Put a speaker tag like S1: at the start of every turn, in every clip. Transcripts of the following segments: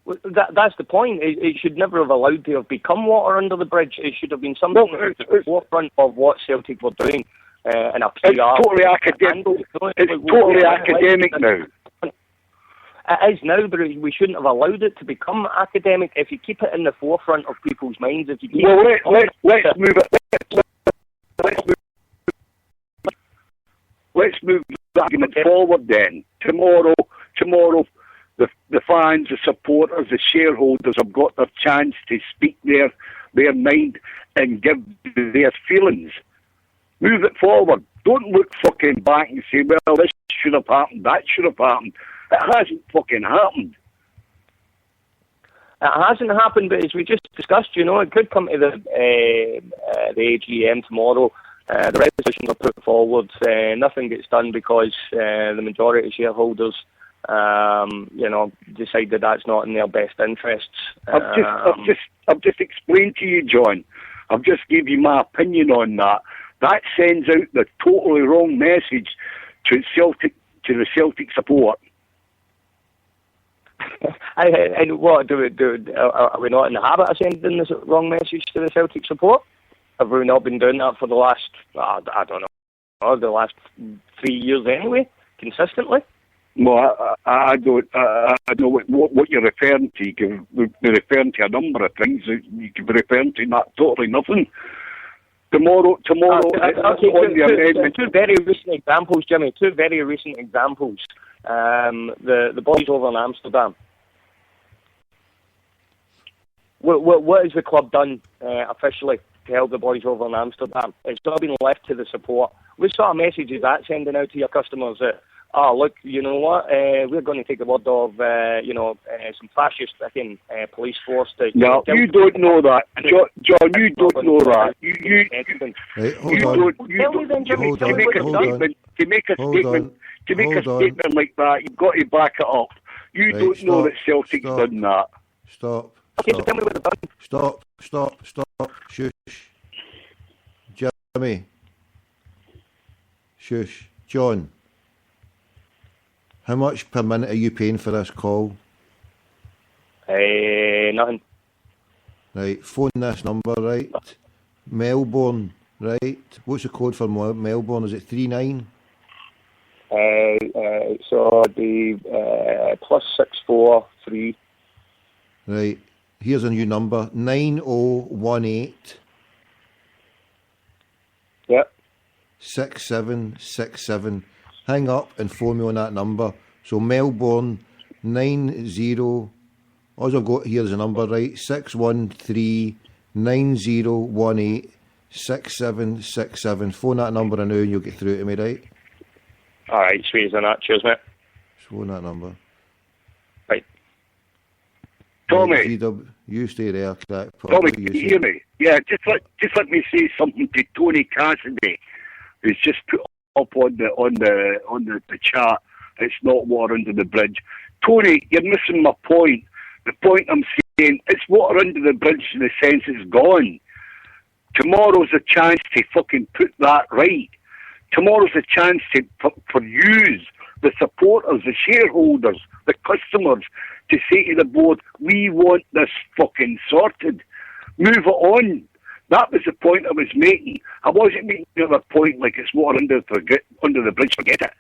S1: Well, that's the point. It should never have allowed to have become water under the bridge. It should have been something at the forefront of what Celtic were doing in a PR.
S2: It's totally academic. It's totally academic now.
S1: It is now, but we shouldn't have allowed it to become academic. If you keep it in the forefront of people's minds, if you keep
S2: let's move it. Let's move the argument forward then. Tomorrow, the fans, the supporters, the shareholders have got their chance to speak their mind and give their feelings. Move it forward. Don't look fucking back and say, well, this should have happened, that should have happened. It hasn't fucking happened.
S1: It hasn't happened, but as we just discussed, it could come to the AGM tomorrow. The resolutions are put forward. Nothing gets done because the majority of shareholders, decided that's not in their best interests. I've just explained to you, John. I've just gave you my opinion on that. That sends out the totally wrong message to the Celtic support. And what are we not in the habit of sending this wrong message to the Celtic support? Have we not been doing that for the last, I don't know, the last 3 years anyway, consistently?
S2: Well, I don't know what you're referring to. You can be referring to a number of things. You can be referring to totally nothing. Tomorrow.
S1: Okay, two very recent examples, Jimmy. Two very recent examples. The boys over in Amsterdam. What has the club done officially to help the boys over in Amsterdam? It's not been left to the support. What sort of message is that sending out to your customers that, look, you know what, we're going to take the word of, some fascist police force to...
S2: No, you don't know that. John, you don't know that. To make a statement like that, you've got to back it up. You don't know that Celtic's done that.
S3: Stop.
S1: Okay, so tell me what they've done.
S3: Stop. Shush. Jimmy. Shush. John. How much per minute are you paying for this call?
S1: Nothing.
S3: Right, phone this number, right? Melbourne, right? What's the code for Melbourne? Is it 39?
S1: So the +643.
S3: Right, here's a new number, 9018.
S1: Yep.
S3: 6767. Hang up and phone me on that number. So Melbourne 90. All I've got here is a number, right? 613 9018 6767. Phone that number now and you'll get through to me, right?
S1: Alright, sweet as that. Cheers, mate.
S3: Phone that number.
S1: Right.
S2: Tommy.
S3: You stay there, crack.
S2: Tommy, can you hear me? Yeah, just let me say something to Tony Cassidy, who's just put up on the chat. It's not water under the bridge. Tony, you're missing my point. The point I'm saying, it's water under the bridge in the sense it's gone. Tomorrow's a chance to fucking put that right. Tomorrow's a chance for you, the supporters, the shareholders, the customers, to say to the board, we want this fucking sorted. Move it on. That was the point I was making. I wasn't making another point like it's water under the bridge, forget it.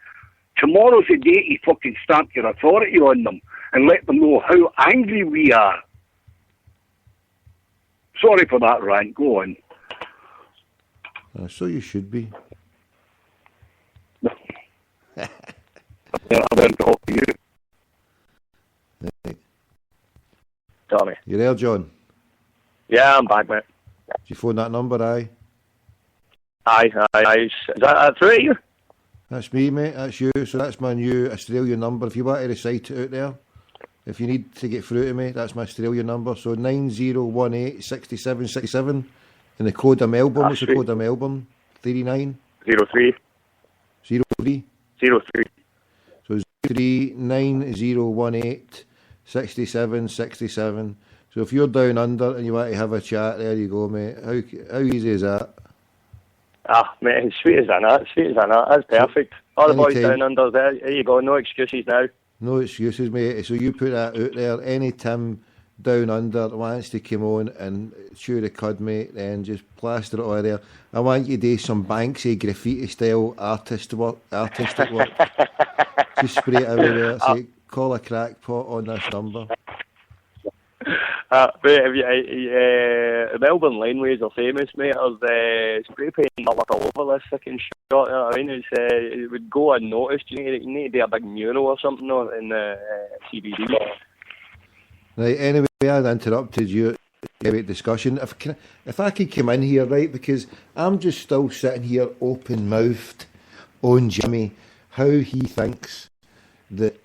S2: Tomorrow's the day to fucking stamp your authority on them and let them know how angry we are. Sorry for that rant, go on.
S3: So you should be.
S2: I'm going to talk to you.
S3: Right.
S1: Tommy.
S3: You there, John?
S1: Yeah, I'm back, mate.
S3: Did you phone that number, aye?
S1: Aye. Is that through you?
S3: That's me, mate, that's you. So that's my new Australian number. If you want to recite it out there, if you need to get through to me, that's my Australian number. So 9018 6767. And the code of Melbourne, what's the code of Melbourne? 39?
S1: 03.
S3: 03?
S1: 03.
S3: So 39018 6767. So if you're down under and you want to have a chat, there you go, mate. How easy is that?
S1: Mate, it's sweet as that. That's perfect. All the boys down under there you go, no excuses now.
S3: No excuses, mate. So you put that out there. Any Tim down under wants to come on and chew the cud, mate, then just plaster it all there. I want you to do some Banksy graffiti style artistic work. Just spray it everywhere. Say, call a crackpot on this number.
S1: Mate, Melbourne laneways are famous, mate. There's spray paint all over this fucking shot. You know what I mean? It would go unnoticed. You need to do a big mural or something in the CBD.
S3: Right, anyway, I'd interrupted you about discussion. If I could come in here, right, because I'm just still sitting here open-mouthed on Jimmy, how he thinks that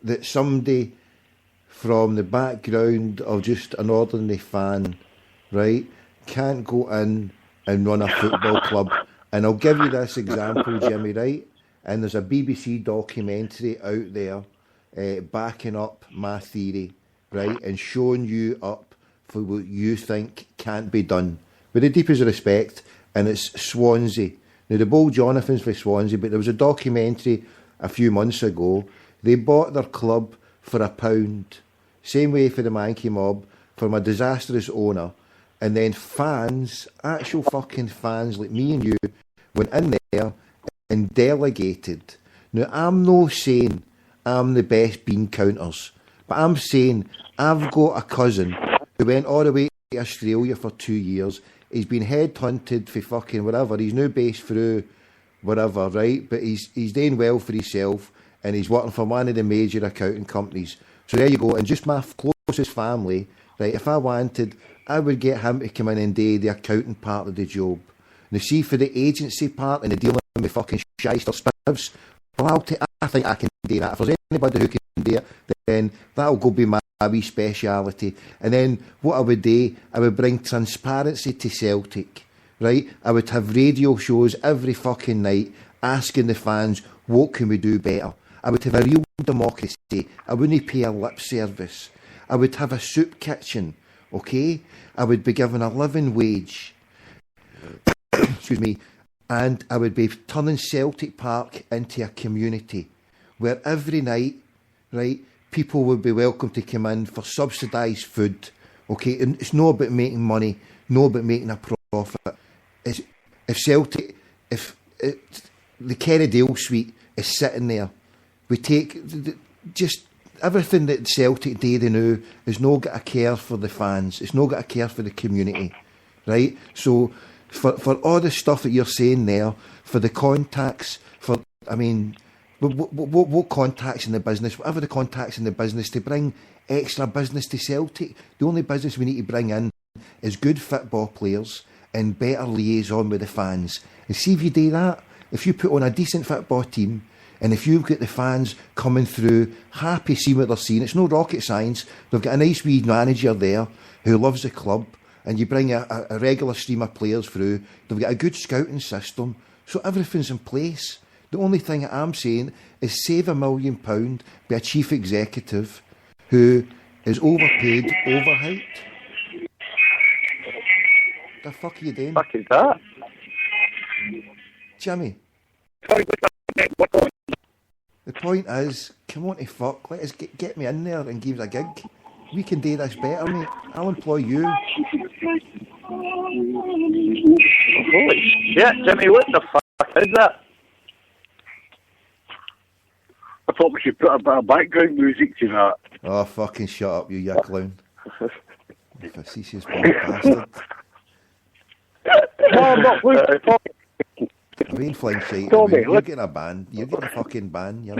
S3: that somebody from the background of just an ordinary fan, right, can't go in and run a football club. And I'll give you this example, Jimmy, right? And there's a BBC documentary out there backing up my theory, right, and showing you up for what you think can't be done. With the deepest respect, and it's Swansea. Now, the Bull Jonathan's for Swansea, but there was a documentary a few months ago. They bought their club for £1. Same way for the Mankey Mob, from a disastrous owner. And then fans, actual fucking fans like me and you, went in there and delegated. Now, I'm no saying I'm the best bean counters, but I'm saying I've got a cousin who went all the way to Australia for 2 years. He's been headhunted for fucking whatever. He's now based through whatever, right? But he's doing well for himself, and he's working for one of the major accounting companies. So there you go. And just my closest family, right, if I wanted, I would get him to come in and do the accounting part of the job. Now, see, for the agency part and the dealing with fucking shyster spivs, well, I think I can do that. If there's anybody who can do it, then that'll go be my wee speciality. And then what I would do, I would bring transparency to Celtic, right? I would have radio shows every fucking night asking the fans, what can we do better? I would have a real democracy. I wouldn't pay a lip service. I would have a soup kitchen, okay? I would be given a living wage. Excuse me. And I would be turning Celtic Park into a community where every night, right, people would be welcome to come in for subsidised food, okay? And it's not about making money, not about making a profit. If the Kerrydale suite is sitting there, we take just everything that Celtic do they know is not got a care for the fans. It's not got a care for the community, right? So for all the stuff that you're saying there, for the contacts, what contacts in the business, whatever the contacts in the business to bring extra business to Celtic, the only business we need to bring in is good football players and better liaison with the fans. And see if you do that, if you put on a decent football team, and if you've got the fans coming through, happy seeing what they're seeing, it's no rocket science. They've got a nice wee manager there who loves the club, and you bring a regular stream of players through. They've got a good scouting system, so everything's in place. The only thing that I'm saying is save £1 million, be a chief executive who is overpaid, overhyped. The fuck are you doing?
S1: Fuck is that?
S3: Jimmy. The point is, come on to fuck, let us get me in there and give us a gig. We can do this better, mate. I'll employ you.
S1: Holy shit, Jimmy, what the fuck is that?
S2: I thought we should put a bit of background music to that.
S3: Oh, fucking shut up, you clown. You facetious bastard.
S2: No, but
S3: I mean, flying shite.
S2: Tommy,
S3: You're getting a ban. You're getting a fucking ban. You're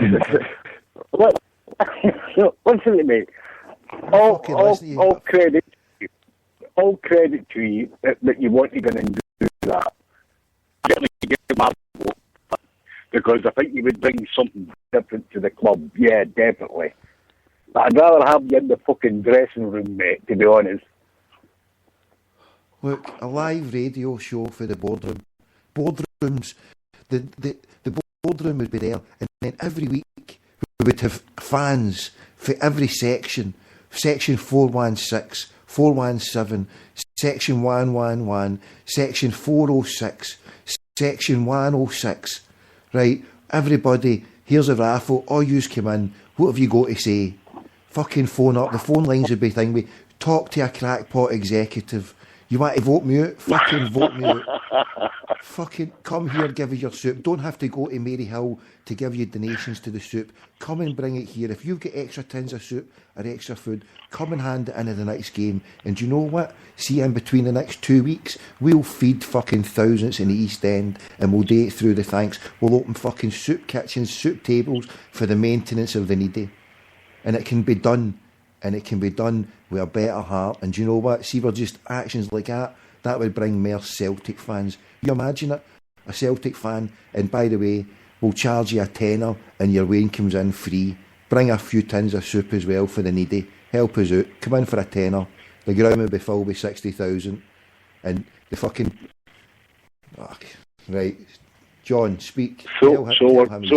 S2: listen to me. All credit to you that you want to go and do that. Certainly give my vote, because I think you would bring something different to the club. Yeah, definitely. But I'd rather have you in the fucking dressing room, mate, to be honest.
S3: Look, a live radio show for the boardroom. Boardrooms, the boardroom would be there, and then every week we would have fans for every section. Section 416, 417, Section 111, Section 406, Section 106, right? Everybody, here's a raffle. All yous come in. What have you got to say? Fucking phone up. The phone lines would be thingy. Talk to a crackpot executive. You want to vote me out? Fucking vote me out. Fucking come here, give us your soup. Don't have to go to Maryhill to give you donations to the soup. Come and bring it here. If you've got extra tins of soup or extra food, come and hand it into the next game. And do you know what? See, in between the next 2 weeks, we'll feed fucking thousands in the East End and we'll do it through the thanks. We'll open fucking soup kitchens, soup tables for the maintenance of the needy. And it can be done. And it can be done with a better heart. And do you know what? See, we're just actions like that would bring more Celtic fans. You imagine it? A Celtic fan, and by the way, we'll charge you a tenner and your wine comes in free. Bring a few tins of soup as well for the needy. Help us out. Come in for a tenner. The ground will be full with 60,000. And the fucking... Oh, right. John, speak.
S2: So we're having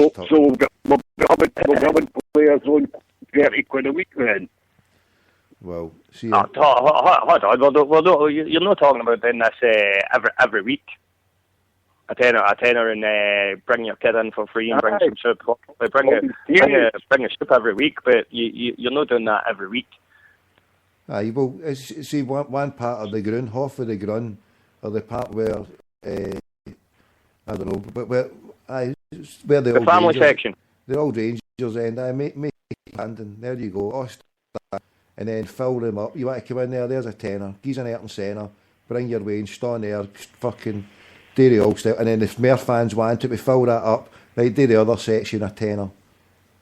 S2: players on 30 quid a week then.
S3: Well, see...
S1: Hold on. You're not talking about doing this every week. A tenner, and bring your kid in for free and bring some soup. Bring a soup every week, but you're not doing that every week.
S3: Aye, well, see, one part of the ground, half of the ground, or the part where, I don't know, but where the old
S1: family
S3: Rangers,
S1: section.
S3: The old Rangers end, I make landing, there you go, and then fill them up. You want to come in there, there's a tenner, geez an Ayrton Senna, bring your wage, stand there, fucking do the old stuff, and then if more fans want it, we fill that up, right, do the other section a tenner.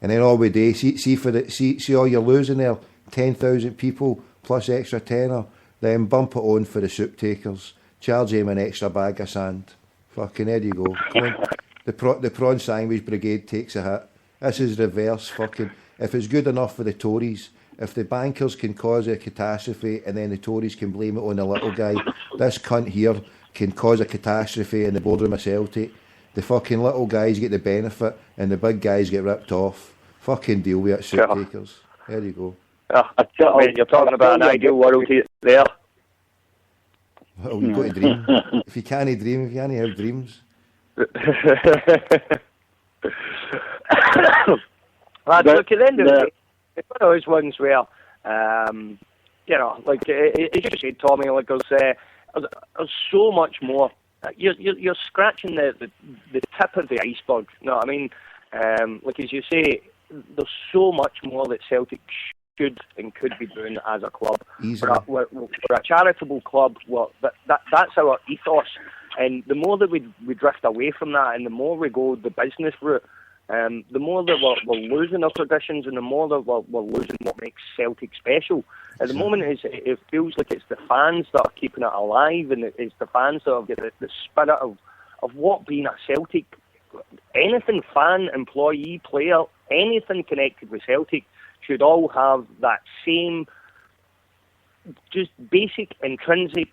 S3: And then all we do, see all you're losing there, 10,000 people plus extra tenner, then bump it on for the soup takers, charge them an extra bag of sand. Fucking there you go. Come on. The prawn sandwich brigade takes a hit. This is reverse fucking. If it's good enough for the Tories, if the bankers can cause a catastrophe and then the Tories can blame it on the little guy, this cunt here can cause a catastrophe in the boardroom of Celtic. The fucking little guys get the benefit and the big guys get ripped off. Fucking deal with it, soup takers. There you go.
S1: You're talking about an ideal world there.
S3: Well, you've got to dream. If you can't dream, if you can't have dreams.
S1: Look, at the end of the day, it's one of those ones where, like as you said, Tommy, like there's so much more. You're scratching the tip of the iceberg. You know what I mean? Like as you say, there's so much more that Celtic should and could be doing as a club. We're a charitable club. That's our ethos. And the more that we drift away from that, and the more we go the business route, the more that we're losing our traditions, and the more that we're losing what makes Celtic special. At the moment, it feels like it's the fans that are keeping it alive, and it's the fans that have got the spirit of what being a Celtic, anything fan, employee, player, anything connected with Celtic should all have that same just basic, intrinsic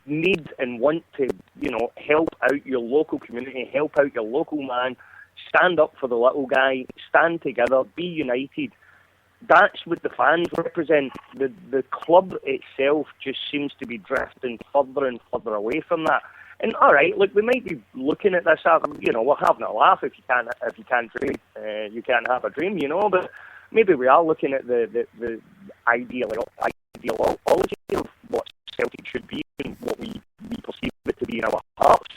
S1: need and want to, help out your local community, help out your local man, stand up for the little guy, stand together, be united. That's what the fans represent. The club itself just seems to be drifting further and further away from that. And all right, look, we might be looking at this, we're having a laugh. If you can't dream, you can't have a dream, but maybe we are looking at the ideology of what Celtic should be and what we perceive it to be in our hearts.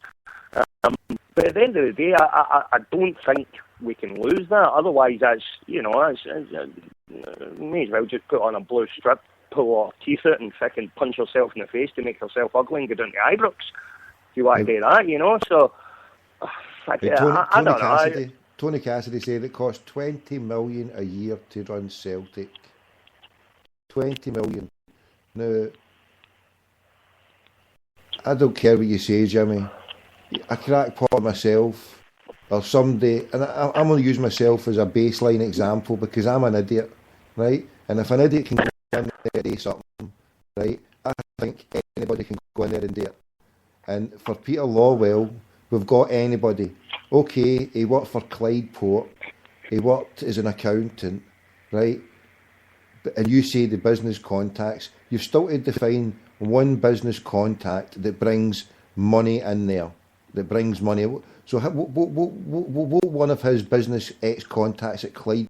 S1: But at the end of the day, I don't think we can lose that. Otherwise, may as well just put on a blue strip, pull our teeth out, and fucking punch yourself in the face to make yourself ugly and go down to Ibrox. If you want to do that, So, I don't know.
S3: Tony Cassidy said it costs 20 million a year to run Celtic. 20 million. Now, I don't care what you say, Jimmy. A crackpot myself, or somebody, and I'm going to use myself as a baseline example because I'm an idiot, right? And if an idiot can go in there and do something, right, I think anybody can go in there and do it. And for Peter Lawwell, we've got anybody. Okay, he worked for Clyde Port, he worked as an accountant, right? And you say the business contacts, you've still to define one business contact that brings money in there, that brings money. So what one of his business ex-contacts at Clyde